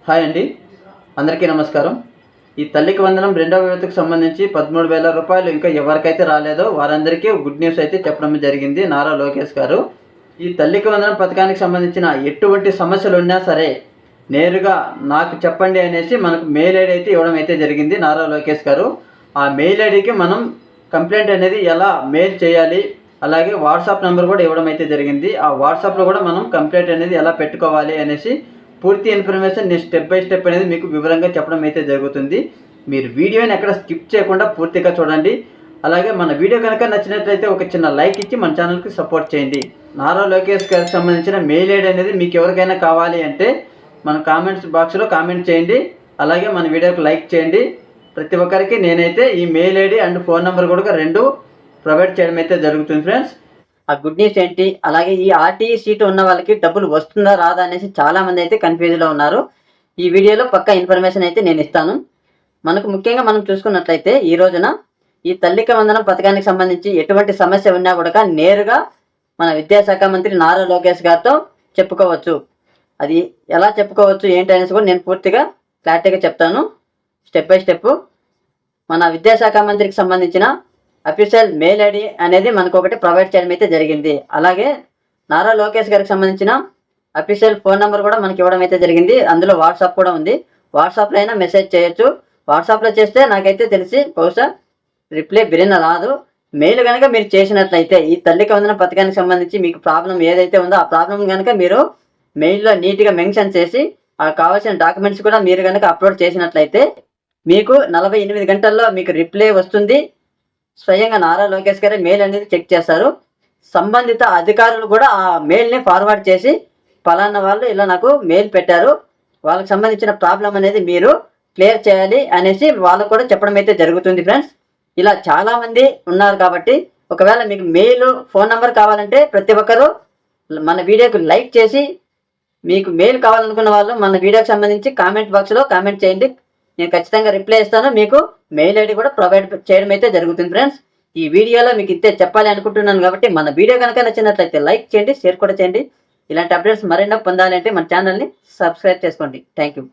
Hi అండి, అందరికీ నమస్కారం. ఈ తల్లికి వందనం రెండవ విడతకు సంబంధించి 13,000 రూపాయలు ఇంకా ఎవరికైతే రాలేదో వారందరికీ గుడ్ న్యూస్ అయితే చెప్పడం జరిగింది నారా లోకేష్ గారు. ఈ తల్లికి వందనం పథకానికి సంబంధించిన ఎటువంటి సమస్యలు ఉన్నా సరే నేరుగా నాకు చెప్పండి అనేసి మనకు మెయిల్ ఐడి అయితే ఇవ్వడం అయితే జరిగింది నారా లోకేష్ గారు. ఆ మెయిల్ ఐడికి మనం కంప్లైంట్ అనేది ఎలా మెయిల్ చేయాలి, అలాగే వాట్సాప్ నెంబర్ కూడా ఇవ్వడం అయితే జరిగింది. ఆ వాట్సాప్లో కూడా మనం కంప్లైంట్ అనేది ఎలా పెట్టుకోవాలి అనేసి పూర్తి ఇన్ఫర్మేషన్ నేను స్టెప్ బై స్టెప్ అనేది మీకు వివరంగా చెప్పడం అయితే జరుగుతుంది. మీరు వీడియోని ఎక్కడ స్కిప్ చేయకుండా పూర్తిగా చూడండి. అలాగే మన వీడియో కనుక నచ్చినట్లయితే ఒక చిన్న లైక్ ఇచ్చి మన ఛానల్కి సపోర్ట్ చేయండి. నారా లోకేష్ గారికి సంబంధించిన మెయిల్ ఐడి అనేది మీకు ఎవరికైనా కావాలి అంటే మన కామెంట్స్ బాక్స్లో కామెంట్ చేయండి. అలాగే మన వీడియోకి లైక్ చేయండి. ప్రతి ఒక్కరికి నేనైతే ఈ mail ID and phone number కూడా రెండు ప్రొవైడ్ చేయడం అయితే జరుగుతుంది ఫ్రెండ్స్. ఆ గుడ్ న్యూస్ ఏంటి, అలాగే ఈ ఆర్టీఈ సీటు ఉన్న వాళ్ళకి డబ్బులు వస్తుందా రాదా అనేసి చాలామంది అయితే కన్ఫ్యూజ్లో ఉన్నారు. ఈ వీడియోలో పక్కా ఇన్ఫర్మేషన్ అయితే నేను ఇస్తాను. మనకు ముఖ్యంగా మనం చూసుకున్నట్లయితే ఈ రోజున ఈ తల్లికి వందనం పథకానికి సంబంధించి ఎటువంటి సమస్య ఉన్నా కూడా నేరుగా మన విద్యాశాఖ మంత్రి నారా లోకేష్ గారితో చెప్పుకోవచ్చు. అది ఎలా చెప్పుకోవచ్చు ఏంటి అనేసి కూడా నేను పూర్తిగా క్లారిటీగా చెప్తాను స్టెప్ బై స్టెప్. మన విద్యాశాఖ మంత్రికి సంబంధించిన అఫీషియల్ మెయిల్ ఐడి అనేది మనకు ఒకటి ప్రొవైడ్ చేయడం అయితే జరిగింది. అలాగే నారా లోకేష్ గారికి సంబంధించిన అఫీషియల్ ఫోన్ నెంబర్ కూడా మనకి ఇవ్వడం అయితే జరిగింది. అందులో వాట్సాప్ కూడా ఉంది. వాట్సాప్లో అయినా మెసేజ్ చేయొచ్చు. వాట్సాప్లో చేస్తే నాకైతే తెలిసి బహుశా రిప్లై బిరిన రాదు. మెయిల్ కనుక మీరు చేసినట్లయితే ఈ తల్లికి వందనం పథకానికి సంబంధించి మీకు ప్రాబ్లం ఏదైతే ఉందో ఆ ప్రాబ్లం కనుక మీరు మెయిల్లో నీట్గా మెన్షన్ చేసి ఆ కావాల్సిన డాక్యుమెంట్స్ కూడా మీరు కనుక అప్లోడ్ చేసినట్లయితే మీకు 48 గంటల్లో మీకు రిప్లై వస్తుంది. స్వయంగా నారా లోకేష్ గారి మెయిల్ అనేది చెక్ చేస్తారు. సంబంధిత అధికారులు కూడా ఆ మెయిల్ని ఫార్వర్డ్ చేసి పలానా వాళ్ళు ఇలా నాకు మెయిల్ పెట్టారు, వాళ్ళకి సంబంధించిన ప్రాబ్లం అనేది మీరు క్లియర్ చేయాలి అనేసి వాళ్ళకు కూడా చెప్పడం అయితే జరుగుతుంది ఫ్రెండ్స్. ఇలా చాలామంది ఉన్నారు కాబట్టి ఒకవేళ మీకు మెయిల్ ఫోన్ నెంబర్ కావాలంటే ప్రతి ఒక్కరూ మన వీడియోకి లైక్ చేసి మీకు మెయిల్ కావాలనుకున్న వాళ్ళు మన వీడియోకి సంబంధించి కామెంట్ బాక్స్లో కామెంట్ చేయండి. నేను ఖచ్చితంగా రిప్లై ఇస్తాను. మీకు మెయిల్ ఐడి కూడా ప్రొవైడ్ చేయడం అయితే జరుగుతుంది ఫ్రెండ్స్. ఈ వీడియోలో మీకు ఇంతే చెప్పాలి అనుకుంటున్నాను కాబట్టి మన వీడియో కనుక నచ్చినట్లయితే లైక్ చేయండి, షేర్ కూడా చేయండి. ఇలాంటి అప్డేట్స్ మరెన్నో పొందాలంటే మన ఛానల్ని సబ్స్క్రైబ్ చేసుకోండి. Thank you.